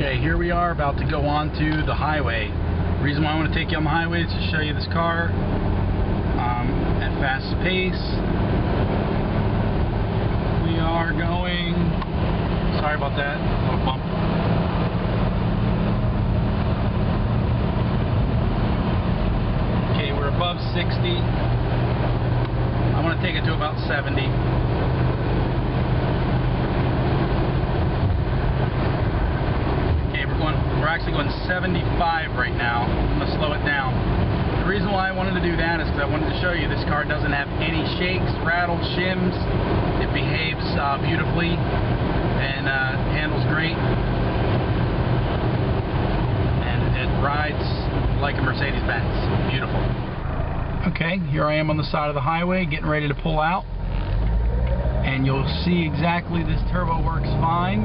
Okay, here we are about to go on to the highway. The reason why I want to take you on the highway is to show you this car at fast pace. We are going, sorry about that, little bump. Okay, we're above 60. I want to take it to about 70. We're actually going 75 right now. I'm going to slow it down. The reason why I wanted to do that is because I wanted to show you this car doesn't have any shakes, rattles, shims. It behaves beautifully and handles great. And it rides like a Mercedes-Benz. Beautiful. Okay, here I am on the side of the highway getting ready to pull out. And you'll see exactly this turbo works fine.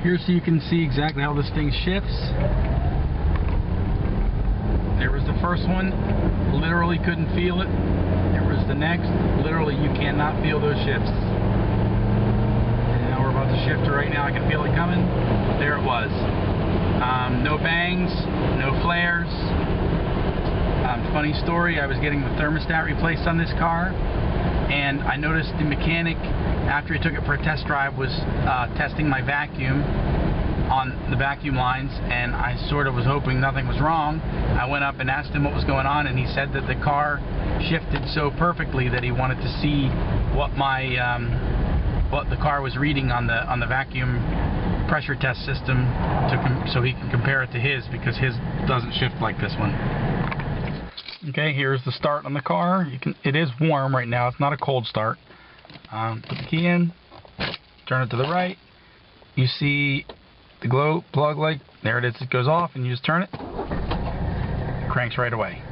Here, so you can see exactly how this thing shifts. There was the first one, literally couldn't feel it. There was the next, literally you cannot feel those shifts. And now we're about to shift it right now. I can feel it coming. There it was. No bangs, no flares. Funny story, I was getting the thermostat replaced on this car, and I noticed the mechanic, after he took it for a test drive, was testing my vacuum on the vacuum lines, and I sort of was hoping nothing was wrong. I went up and asked him what was going on, and he said that the car shifted so perfectly that he wanted to see what what the car was reading on the vacuum pressure test system, so he can compare it to his, because his doesn't shift like this one. Okay, here's the start on the car. It is warm right now. It's not a cold start. Put the key in, turn it to the right. You see the glow plug light. There it is. It goes off, and you just turn it. It cranks right away.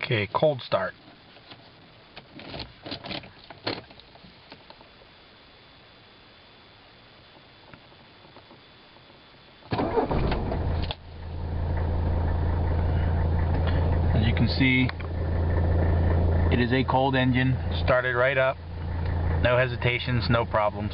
Okay, cold start. As you can see, it is a cold engine. Started right up. No hesitations, no problems.